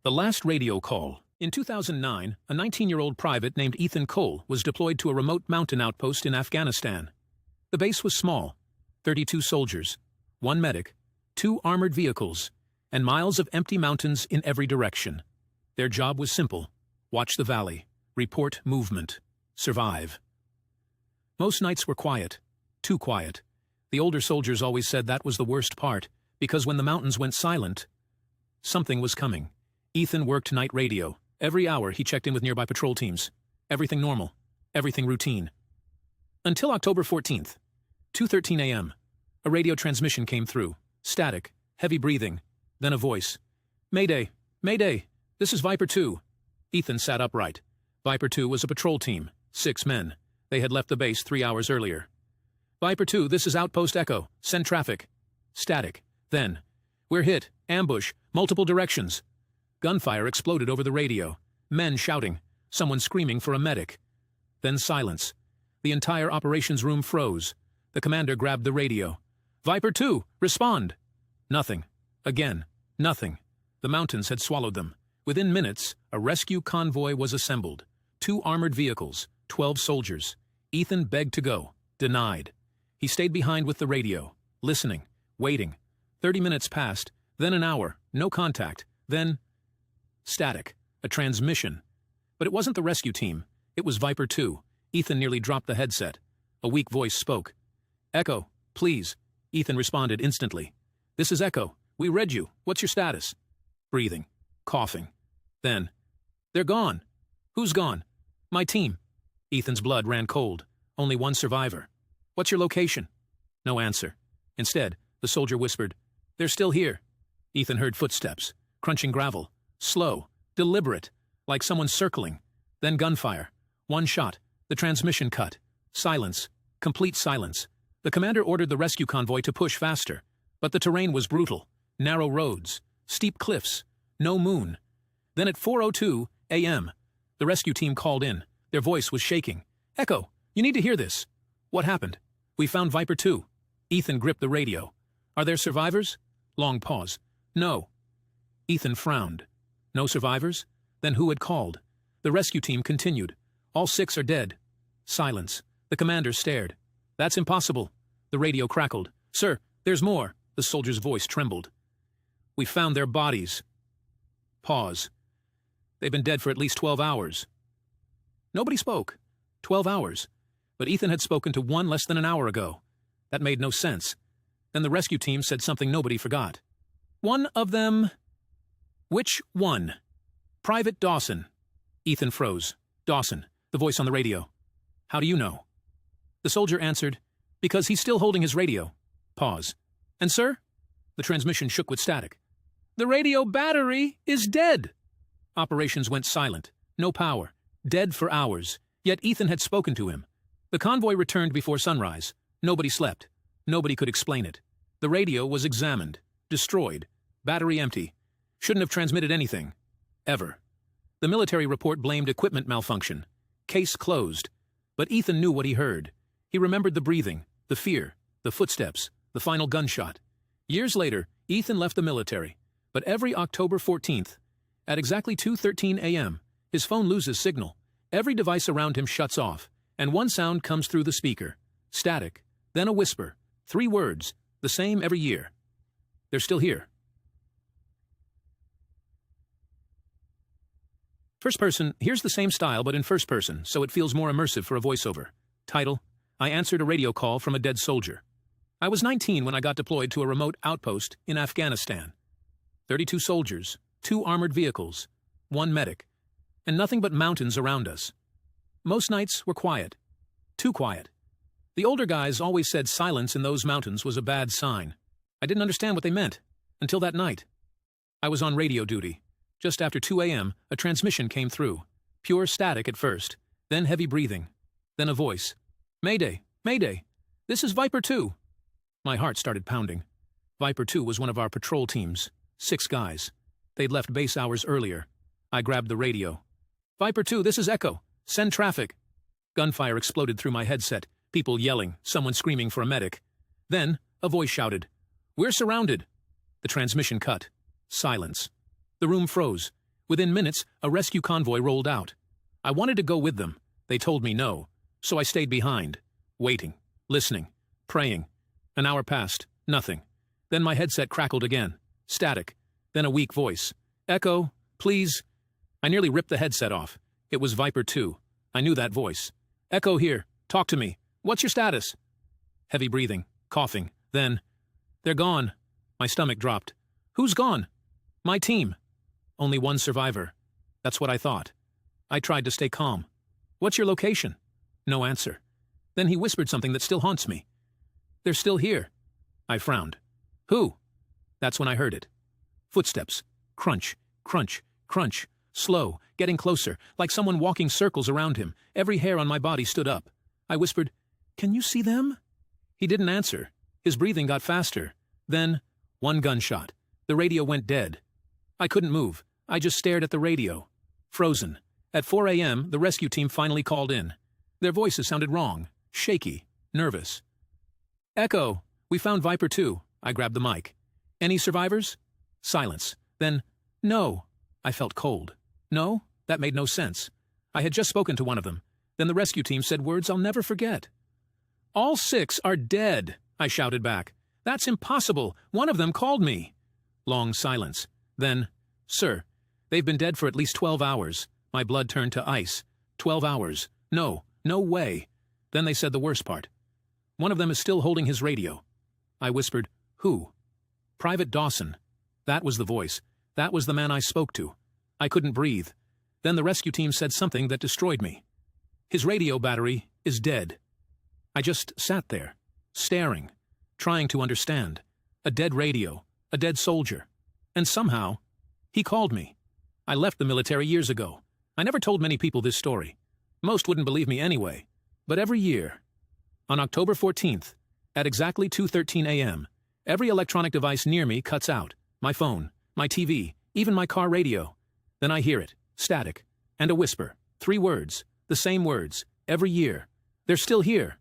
The last radio call. In 2009, a 19-year-old private named Ethan Cole was deployed to a remote mountain outpost in Afghanistan. The base was small, 32 soldiers, 1 medic, 2 armored vehicles, and miles of empty mountains in every direction. Their job was simple: watch the valley, report movement, survive. Most nights were quiet, too quiet. The older soldiers always said that was the worst part, because when the mountains went silent, something was coming. Ethan worked night radio. Every hour he checked in with nearby patrol teams. Everything normal. Everything routine. Until October 14th, 2:13 a.m., a radio transmission came through. Static, heavy breathing, then a voice. "Mayday! Mayday! This is Viper 2. Ethan sat upright. Viper 2 was a patrol team, 6 men. They had left the base 3 hours earlier. "Viper 2, this is Outpost Echo. Send traffic." Static. Then, "We're hit. Ambush. Multiple directions." Gunfire exploded over the radio. Men shouting. Someone screaming for a medic. Then silence. The entire operations room froze. The commander grabbed the radio. "Viper 2, respond!" Nothing. Again. Nothing. The mountains had swallowed them. Within minutes, a rescue convoy was assembled. 2 armored vehicles, 12 soldiers. Ethan begged to go. Denied. He stayed behind with the radio, listening, waiting. 30 minutes passed, then an hour, no contact, then static, a transmission. But it wasn't the rescue team. It was Viper 2. Ethan nearly dropped the headset. A weak voice spoke. "Echo, please." Ethan responded instantly. "This is Echo. We read you. What's your status?" Breathing. Coughing. Then, "They're gone." "Who's gone?" "My team." Ethan's blood ran cold. Only 1 survivor. "What's your location?" No answer. Instead, the soldier whispered, "They're still here." Ethan heard footsteps, crunching gravel. Slow, deliberate, like someone circling. Then gunfire. 1 shot. The transmission cut. Silence. Complete silence. The commander ordered the rescue convoy to push faster. But the terrain was brutal. Narrow roads. Steep cliffs. No moon. Then at 4:02 a.m., the rescue team called in. Their voice was shaking. "Echo, you need to hear this." "What happened?" "We found Viper 2. Ethan gripped the radio. "Are there survivors?" Long pause. "No." Ethan frowned. "No survivors? Then who had called?" The rescue team continued. "All 6 are dead." Silence. The commander stared. "That's impossible." The radio crackled. "Sir, there's more." The soldier's voice trembled. "We found their bodies." Pause. "They've been dead for at least 12 hours. Nobody spoke. 12 hours. But Ethan had spoken to 1 less than an hour ago. That made no sense. Then the rescue team said something nobody forgot. "One of them..." "Which one?" "Private Dawson." Ethan froze. "Dawson," the voice on the radio. "How do you know?" The soldier answered, "Because he's still holding his radio." Pause. "And sir?" The transmission shook with static. "The radio battery is dead." Operations went silent. No power. Dead for hours. Yet Ethan had spoken to him. The convoy returned before sunrise. Nobody slept. Nobody could explain it. The radio was examined. Destroyed. Battery empty. Shouldn't have transmitted anything. Ever. The military report blamed equipment malfunction. Case closed. But Ethan knew what he heard. He remembered the breathing, the fear, the footsteps, the final gunshot. Years later, Ethan left the military. But every October 14th, at exactly 2:13 a.m., his phone loses signal. Every device around him shuts off, and one sound comes through the speaker. Static. Then a whisper. 3 words. The same every year. They're still here. First person, here's the same style but in first person, so it feels more immersive for a voiceover. Title: I answered a radio call from a dead soldier. I was 19 when I got deployed to a remote outpost in Afghanistan. 32 soldiers, 2 armored vehicles, 1 medic, and nothing but mountains around us. Most nights were quiet. Too quiet. The older guys always said silence in those mountains was a bad sign. I didn't understand what they meant, until that night. I was on radio duty. Just after 2 a.m., a transmission came through. Pure static at first, then heavy breathing, then a voice. "Mayday! Mayday! This is Viper 2. My heart started pounding. Viper 2 was one of our patrol teams. 6 guys. They'd left base hours earlier. I grabbed the radio. "Viper 2, this is Echo. Send traffic." Gunfire exploded through my headset, people yelling, someone screaming for a medic. Then, a voice shouted, "We're surrounded." The transmission cut. Silence. The room froze. Within minutes, a rescue convoy rolled out. I wanted to go with them. They told me no, so I stayed behind, waiting, listening, praying. An hour passed, nothing. Then my headset crackled again. Static. Then a weak voice. Echo, please. I nearly ripped the headset off. It was Viper 2. I knew that voice. Echo here. Talk to me. What's your status? Heavy breathing, coughing. Then, they're gone. My stomach dropped. Who's gone? My team. Only one survivor. That's what I thought. I tried to stay calm. What's your location? No answer. Then he whispered something that still haunts me. They're still here. I frowned. Who? That's when I heard it. Footsteps. Crunch, crunch, crunch. Slow, getting closer, like someone walking circles around him. Every hair on my body stood up. I whispered, Can you see them? He didn't answer. His breathing got faster. Then, one gunshot. The radio went dead. I couldn't move. I just stared at the radio. Frozen. At 4 a.m., the rescue team finally called in. Their voices sounded wrong, shaky, nervous. Echo, we found Viper 2. I grabbed the mic. Any survivors? Silence. Then, no. I felt cold. No? That made no sense. I had just spoken to one of them. Then the rescue team said words I'll never forget. All 6 are dead, I shouted back. That's impossible. One of them called me. Long silence. Then, Sir, they've been dead for at least 12 hours. My blood turned to ice. 12 hours. No, no way. Then they said the worst part. One of them is still holding his radio. I whispered, Who? Private Dawson. That was the voice. That was the man I spoke to. I couldn't breathe. Then the rescue team said something that destroyed me. His radio battery is dead. I just sat there, staring, trying to understand. A dead radio, a dead soldier. And somehow, he called me. I left the military years ago. I never told many people this story. Most wouldn't believe me anyway. But every year, on October 14th, at exactly 2:13 a.m., every electronic device near me cuts out. My phone, my TV, even my car radio. Then I hear it, static, and a whisper, 3 words, the same words, every year. They're still here.